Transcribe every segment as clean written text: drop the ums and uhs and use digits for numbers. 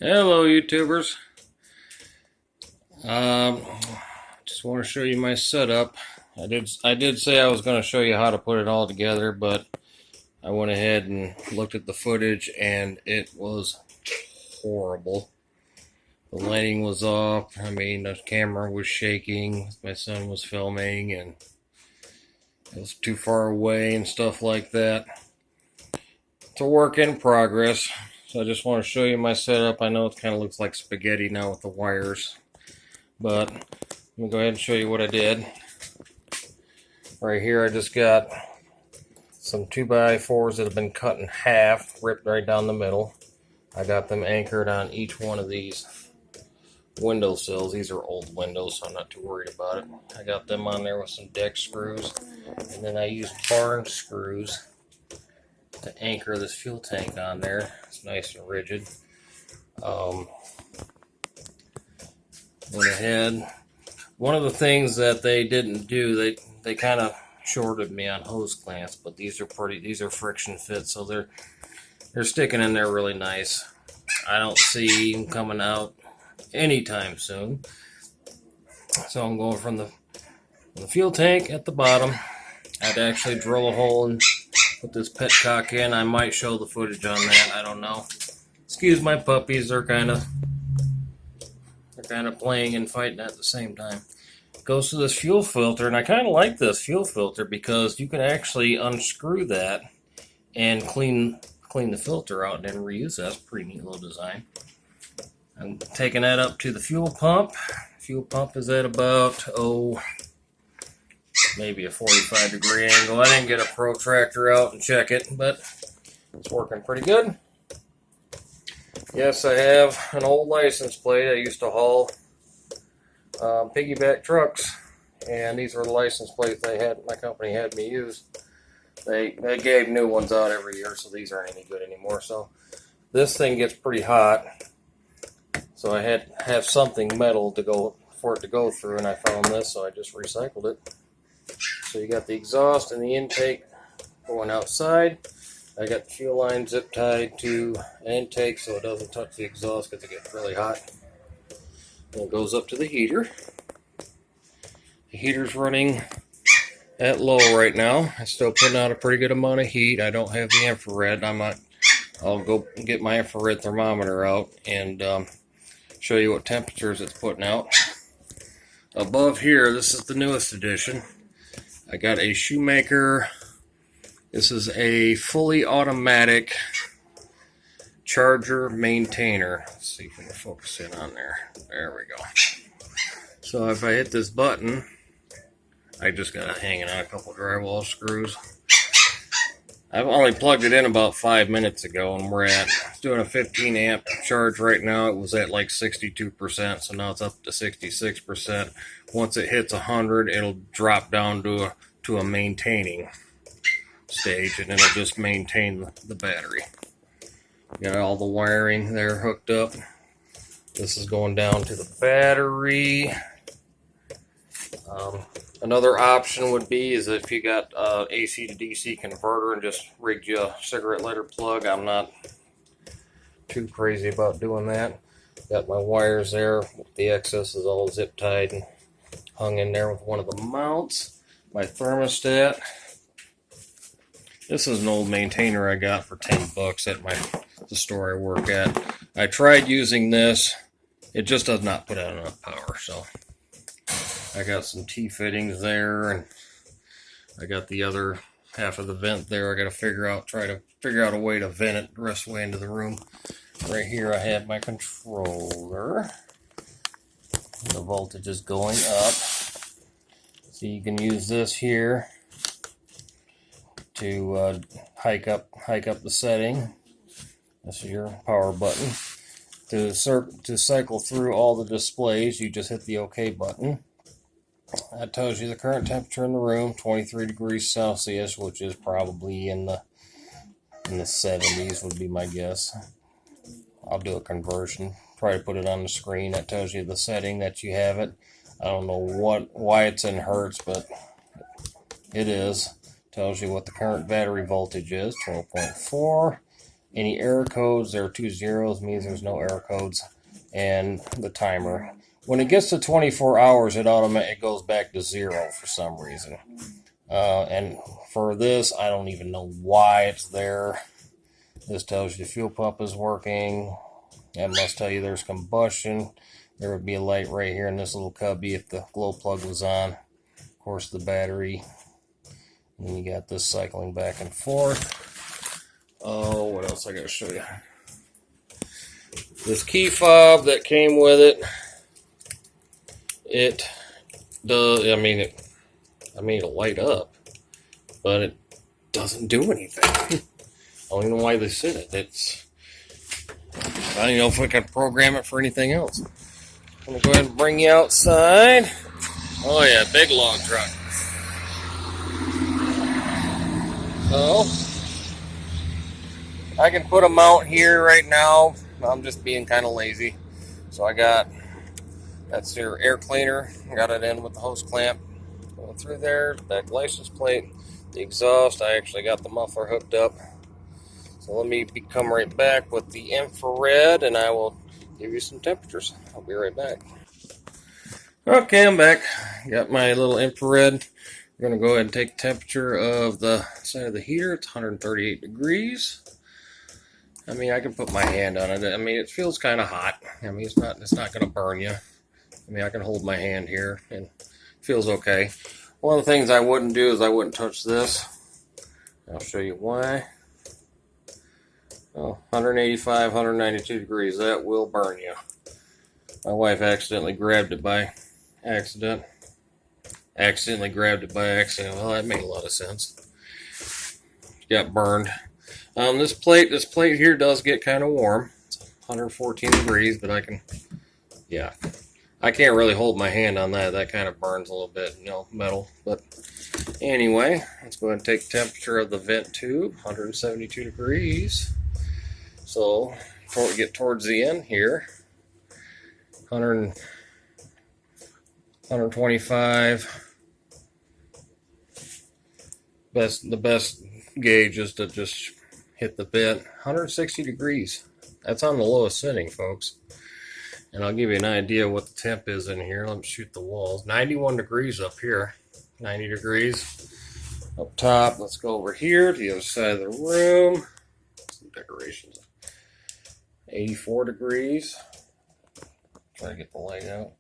Hello, YouTubers. Just want to show you my setup. I did say I was going to show you how to put it all together, but I went ahead and looked at the footage, and it was horrible. The lighting was off. I mean, the camera was shaking. My son was filming, and it was too far away and stuff like that. It's a work in progress. So I just want to show you my setup. I know it kind of looks like spaghetti now with the wires, but let me go ahead and show you what I did. Right here I just got some 2x4s that have been cut in half, ripped right down the middle. I got them anchored on each one of these windowsills. These are old windows, so I'm not too worried about it. I got them on there with some deck screws, and then I used barn screws to anchor this fuel tank on there. It's nice and rigid. Went ahead. One of the things that they didn't do, they kind of shorted me on hose clamps, but these are friction fit, so they're sticking in there really nice. I don't see them coming out anytime soon. So I'm going from the fuel tank at the bottom. I'd actually drill a hole and put this petcock in. I might show the footage on that. I don't know. Excuse my puppies. They're kind of playing and fighting at the same time. Goes to this fuel filter, and I kind of like this fuel filter because you can actually unscrew that and clean the filter out and then reuse that. That's a pretty neat little design. I'm taking that up to the fuel pump. Fuel pump is at about maybe a 45-degree angle. I didn't get a protractor out and check it, but it's working pretty good. Yes, I have an old license plate. I used to haul piggyback trucks, and these were the license plates my company had me use. They gave new ones out every year, so these aren't any good anymore. So this thing gets pretty hot, so I had to have something metal for it to go through, and I found this, so I just recycled it. So you got the exhaust and the intake going outside. I got the fuel line zip tied to an intake so it doesn't touch the exhaust because it gets really hot. And it goes up to the heater. The heater's running at low right now. It's still putting out a pretty good amount of heat. I don't have the infrared. I'll go get my infrared thermometer out and show you what temperatures it's putting out. Above here, this is the newest edition. I got a Shoemaker. This is a fully automatic charger maintainer. Let's see if we can focus in on there. There we go. So if I hit this button, I just got it hanging on a couple drywall screws. I've only plugged it in about 5 minutes ago, and it's doing a 15 amp charge right now. It was at like 62%, so now it's up to 66%. Once it hits 100, it'll drop down to a maintaining stage, and it'll just maintain the battery. Got all the wiring there hooked up. This is going down to the battery. Another option would be is if you got AC to DC converter and just rigged you a cigarette lighter plug. I'm not too crazy about doing that. Got my wires there. The excess is all zip tied and hung in there with one of the mounts. My thermostat. This is an old maintainer I got for $10 at the store I work at. I tried using this. It just does not put out enough power, so I got some T-fittings there, and I got the other half of the vent there. I got to try to figure out a way to vent it the rest of the way into the room. Right here I have my controller. The voltage is going up. So you can use this here to hike up the setting. This is your power button. To cycle through all the displays, you just hit the OK button. That tells you the current temperature in the room, 23 degrees Celsius, which is probably in the 70s would be my guess. I'll do a conversion. Try to put it on the screen. That tells you the setting that you have it. I don't know why it's in hertz, but it is. Tells you what the current battery voltage is, 12.4. Any error codes, there are 2 zeros, means there's no error codes, and the timer. When it gets to 24 hours, it goes back to 0 for some reason. And for this, I don't even know why it's there. This tells you the fuel pump is working. That must tell you there's combustion. There would be a light right here in this little cubby if the glow plug was on. Of course, the battery. And you got this cycling back and forth. Oh, what else I got to show you? This key fob that came with it. It does. It'll light up, but it doesn't do anything. I don't even know why they said it. I don't even know if we can program it for anything else. I'm gonna go ahead and bring you outside. Oh yeah, big log truck. So I can put a mount here right now. I'm just being kind of lazy. So that's your air cleaner. Got it in with the hose clamp. Going through there, back license plate, the exhaust. I actually got the muffler hooked up. So let me come right back with the infrared and I will give you some temperatures. I'll be right back. Okay, I'm back. Got my little infrared. We're going to go ahead and take temperature of the side of the heater. It's 138 degrees. I can put my hand on it. It feels kind of hot. It's not going to burn you. I can hold my hand here and it feels okay. One of the things I wouldn't do is I wouldn't touch this. I'll show you why. Oh, 185, 192 degrees. That will burn you. My wife accidentally grabbed it by accident. Well, that made a lot of sense. Got burned. This plate here does get kind of warm. It's 114 degrees, but I can't really hold my hand on that. That kind of burns a little bit, metal. But anyway, let's go ahead and take temperature of the vent tube, 172 degrees. So before we get towards the end here, 125. The best gauge is to just hit the vent. 160 degrees. That's on the lowest setting, folks. And I'll give you an idea what the temp is in here. Let me shoot the walls. 91 degrees up here. 90 degrees up top. Let's go over here to the other side of the room. Some decorations. 84 degrees. Try to get the light out.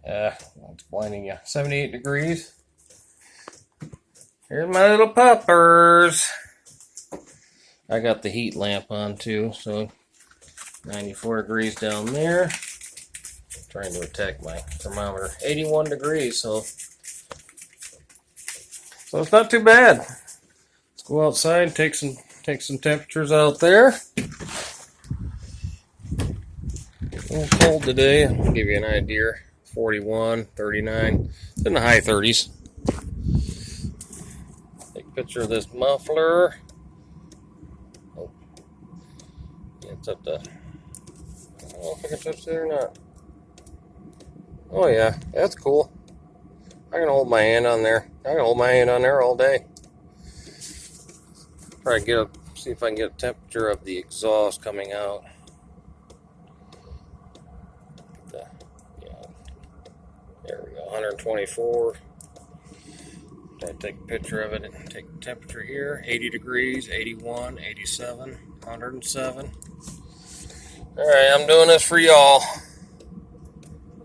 It's blinding you. 78 degrees. Here's my little puppers. I got the heat lamp on too, so 94 degrees down there. Trying to attack my thermometer. 81 degrees, so it's not too bad. Let's go outside and take some temperatures out there. A little cold today. I'll give you an idea. 41, 39. It's in the high 30s. Take a picture of this muffler. Oh, yeah, it's up to. I don't know if I can touch it or not. Oh yeah, that's cool. I can hold my hand on there. I can hold my hand on there all day. Try to see if I can get a temperature of the exhaust coming out. There we go, 124. I take a picture of it and take the temperature here. 80 degrees, 81, 87, 107. Alright, I'm doing this for y'all.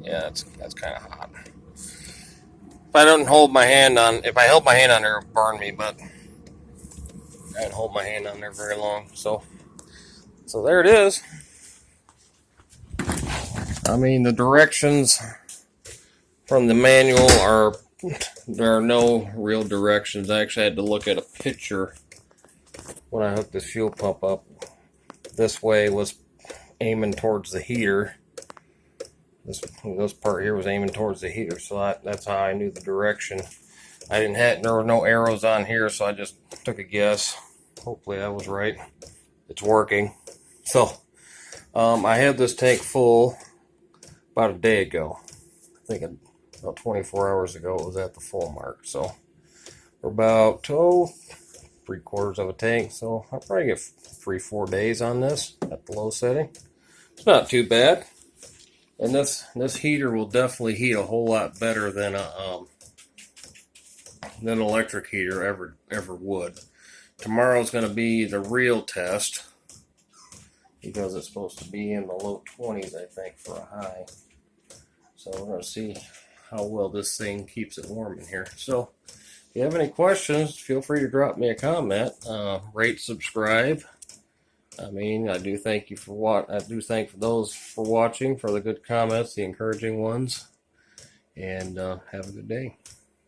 Yeah, that's kind of hot. If I held my hand on there, it would burn me, but I didn't hold my hand on there very long. So there it is. The directions from the manual there are no real directions. I actually had to look at a picture when I hooked this fuel pump up. This way was aiming towards the heater. This part here was aiming towards the heater, so that's how I knew the direction. There were no arrows on here, so I just took a guess. Hopefully I was right. It's working. So I had this tank full about a day ago. I think about 24 hours ago it was at the full mark. So we're about 3/4 of a tank, so I'll probably get 3-4 days on this at the low setting. It's not too bad, and this heater will definitely heat a whole lot better than an electric heater ever would. Tomorrow's going to be the real test, because it's supposed to be in the low 20s, I think, for a high. So we're going to see how well this thing keeps it warm in here. So if you have any questions, feel free to drop me a comment. Rate, subscribe. I do thank you for thank those for watching, for the good comments, the encouraging ones, and have a good day.